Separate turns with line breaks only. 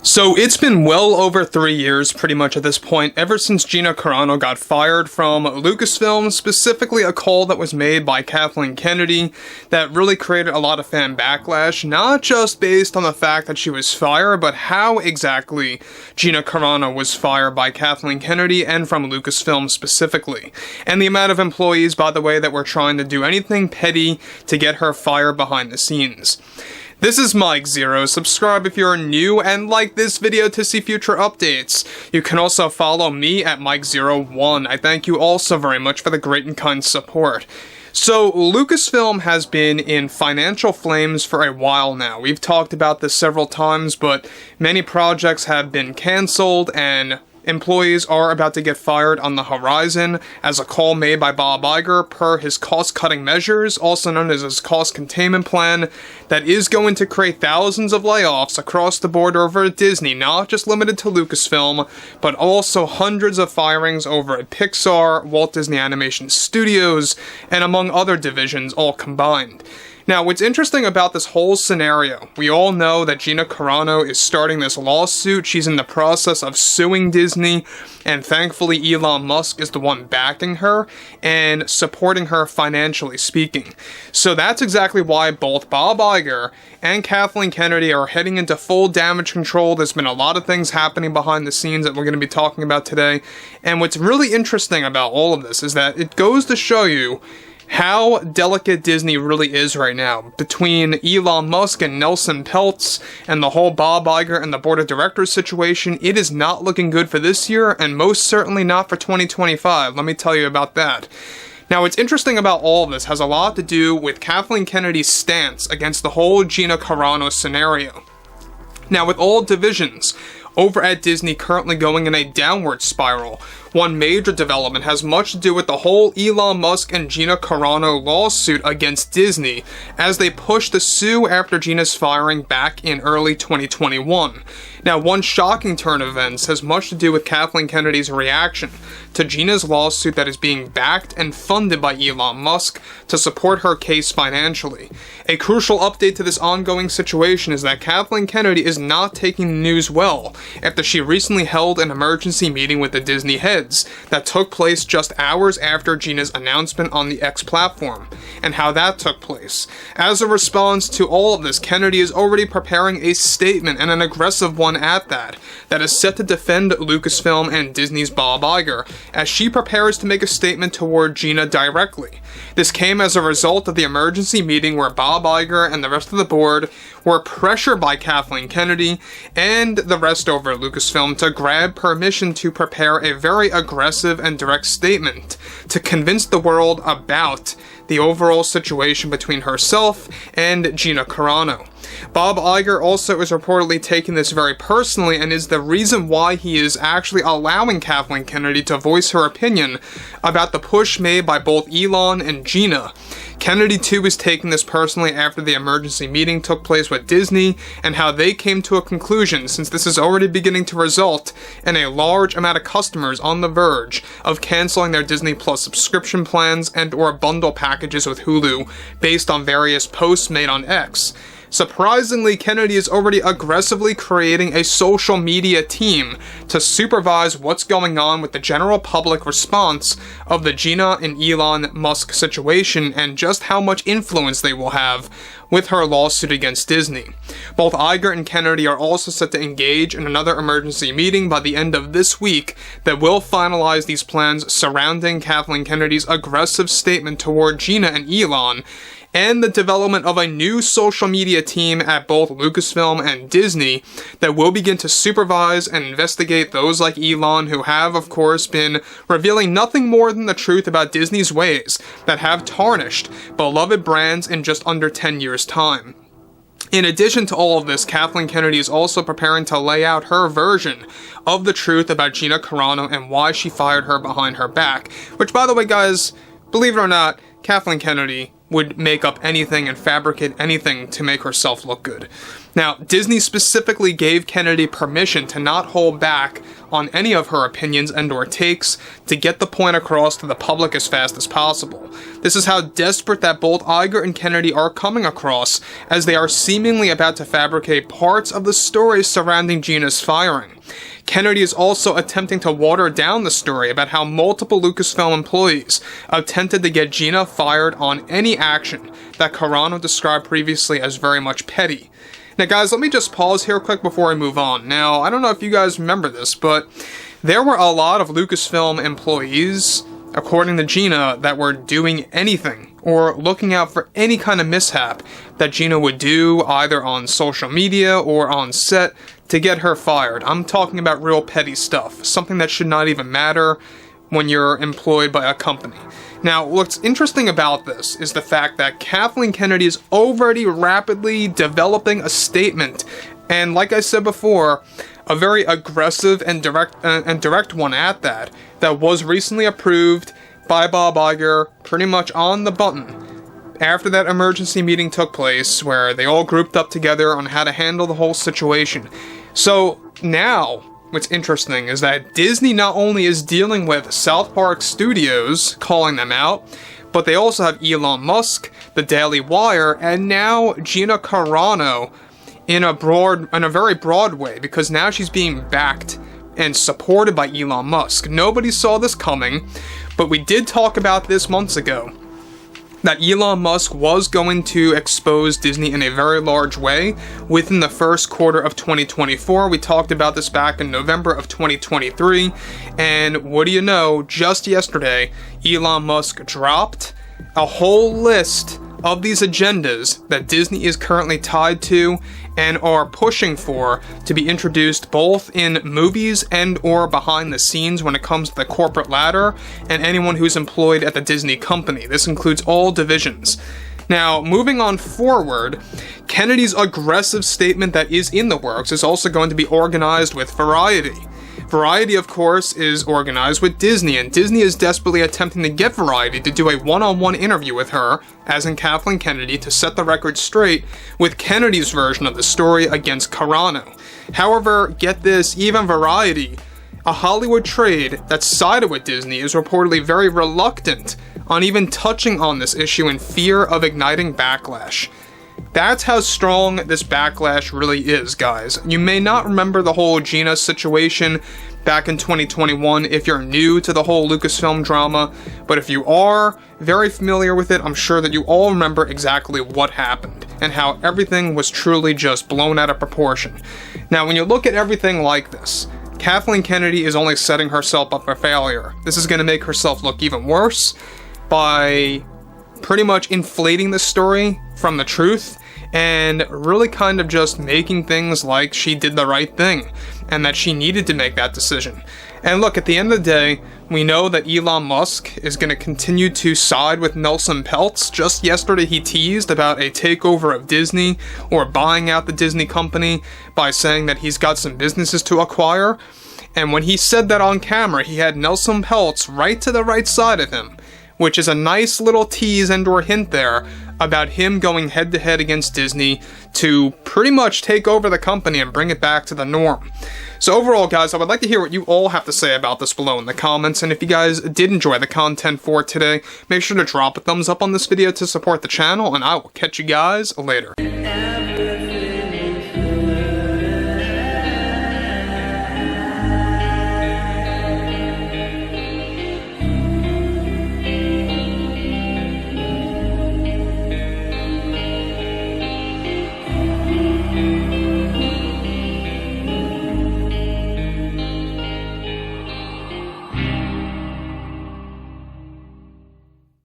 So it's been well over 3 years pretty much at this point, ever since GINA CARANO got fired from Lucasfilm, specifically a call that was made by Kathleen Kennedy that really created a lot of fan backlash, not just based on the fact that she was fired, but how exactly GINA CARANO was fired by Kathleen Kennedy and from Lucasfilm specifically. And the amount of employees, by the way, that were trying to do anything petty to get her fired behind the scenes. This is Mike Zero. Subscribe if you're new and like this video to see future updates. You can also follow me at Mike01. I thank you all so very much for the great and kind support. So, Lucasfilm has been in financial flames for a while now. We've talked about this several times, but many projects have been cancelled and employees are about to get fired on the horizon as a call made by Bob Iger per his cost-cutting measures, also known as his cost containment plan, that is going to create thousands of layoffs across the board over at Disney, not just limited to Lucasfilm, but also hundreds of firings over at Pixar, Walt Disney Animation Studios, and among other divisions all combined. Now, what's interesting about this whole scenario, we all know that GINA CARANO is starting this lawsuit. She's in the process of suing Disney, and thankfully Elon Musk is the one backing her and supporting her financially speaking. So that's exactly why both Bob Iger and Kathleen Kennedy are heading into full damage control. There's been a lot of things happening behind the scenes that we're going to be talking about today. And what's really interesting about all of this is that it goes to show you how delicate Disney really is right now. Between Elon Musk and Nelson Peltz and the whole Bob Iger and the board of directors situation, it is not looking good for this year and most certainly not for 2025. Let me tell you about that. Now, what's interesting about all of this has a lot to do with Kathleen Kennedy's stance against the whole GINA CARANO scenario. Now, with all divisions over at Disney currently going in a downward spiral, one major development has much to do with the whole Elon Musk and GINA CARANO lawsuit against Disney as they push to sue after GINA's firing back in early 2021. Now, one shocking turn of events has much to do with Kathleen Kennedy's reaction to GINA's lawsuit that is being backed and funded by Elon Musk to support her case financially. A crucial update to this ongoing situation is that Kathleen Kennedy is not taking the news well after she recently held an emergency meeting with the Disney heads that took place just hours after GINA's announcement on the X platform, and how that took place. As a response to all of this, Kennedy is already preparing a statement, and an aggressive one at that is set to defend Lucasfilm and Disney's Bob Iger, as she prepares to make a statement toward GINA directly. This came as a result of the emergency meeting where Bob Iger and the rest of the board were pressured by Kathleen Kennedy and the rest over at Lucasfilm to grab permission to prepare a very aggressive and direct statement to convince the world about the overall situation between herself and GINA CARANO. Bob Iger also is reportedly taking this very personally and is the reason why he is actually allowing Kathleen Kennedy to voice her opinion about the push made by both Elon and GINA. Kennedy too is taking this personally after the emergency meeting took place with Disney and how they came to a conclusion, since this is already beginning to result in a large amount of customers on the verge of canceling their Disney Plus subscription plans and or bundle packages with Hulu based on various posts made on X. Surprisingly, Kennedy is already aggressively creating a social media team to supervise what's going on with the general public response of the GINA and Elon Musk situation and just how much influence they will have with her lawsuit against Disney. Both Iger and Kennedy are also set to engage in another emergency meeting by the end of this week that will finalize these plans surrounding Kathleen Kennedy's aggressive statement toward GINA and Elon, and the development of a new social media team at both Lucasfilm and Disney that will begin to supervise and investigate those like Elon who have, of course, been revealing nothing more than the truth about Disney's ways that have tarnished beloved brands in just under 10 years' time. In addition to all of this, Kathleen Kennedy is also preparing to lay out her version of the truth about GINA CARANO and why she fired her behind her back, which, by the way, guys, believe it or not, Kathleen Kennedy would make up anything and fabricate anything to make herself look good. Now, Disney specifically gave Kennedy permission to not hold back on any of her opinions and/or takes to get the point across to the public as fast as possible. This is how desperate that both Iger and Kennedy are coming across, as they are seemingly about to fabricate parts of the story surrounding Gina's firing. Kennedy is also attempting to water down the story about how multiple Lucasfilm employees attempted to get Gina fired on any action that Carano described previously as very much petty. Now guys, let me just pause here quick before I move on. Now, I don't know if you guys remember this, but there were a lot of Lucasfilm employees, according to Gina, that were doing anything or looking out for any kind of mishap that Gina would do either on social media or on set to get her fired. I'm talking about real petty stuff, something that should not even matter when you're employed by a company. Now, what's interesting about this is the fact that Kathleen Kennedy is already rapidly developing a statement, and like I said before, a very aggressive and direct one at that was recently approved by Bob Iger pretty much on the button after that emergency meeting took place where they all grouped up together on how to handle the whole situation. So now, what's interesting is that Disney not only is dealing with South Park Studios, calling them out, but they also have Elon Musk, the Daily Wire, and now Gina Carano in a very broad way, because now she's being backed and supported by Elon Musk. Nobody saw this coming, but we did talk about this months ago, that Elon Musk was going to expose Disney in a very large way within the first quarter of 2024. We talked about this back in November of 2023, and what do you know, just yesterday, Elon Musk dropped a whole list of these agendas that Disney is currently tied to and are pushing for to be introduced both in movies and or behind the scenes when it comes to the corporate ladder and anyone who's employed at the Disney company. This includes all divisions. Now, moving on forward, Kennedy's aggressive statement that is in the works is also going to be organized with Variety. Variety, of course, is organized with Disney, and Disney is desperately attempting to get Variety to do a one-on-one interview with her, as in Kathleen Kennedy, to set the record straight with Kennedy's version of the story against Carano. However, get this, even Variety, a Hollywood trade that sided with Disney, is reportedly very reluctant on even touching on this issue in fear of igniting backlash. That's how strong this backlash really is, guys. You may not remember the whole Gina situation back in 2021 if you're new to the whole Lucasfilm drama, but if you are very familiar with it, I'm sure that you all remember exactly what happened and how everything was truly just blown out of proportion. Now, when you look at everything like this, Kathleen Kennedy is only setting herself up for failure. This is going to make herself look even worse by pretty much inflating the story from the truth and really kind of just making things like she did the right thing and that she needed to make that decision. And look, at the end of the day, we know that Elon Musk is going to continue to side with Nelson Peltz. Just yesterday he teased about a takeover of Disney or buying out the Disney company by saying that he's got some businesses to acquire. And when he said that on camera, he had Nelson Peltz right to the right side of him, which is a nice little tease and or hint there about him going head-to-head against Disney to pretty much take over the company and bring it back to the norm. So overall, guys, I would like to hear what you all have to say about this below in the comments, and if you guys did enjoy the content for today, make sure to drop a thumbs up on this video to support the channel, and I will catch you guys later.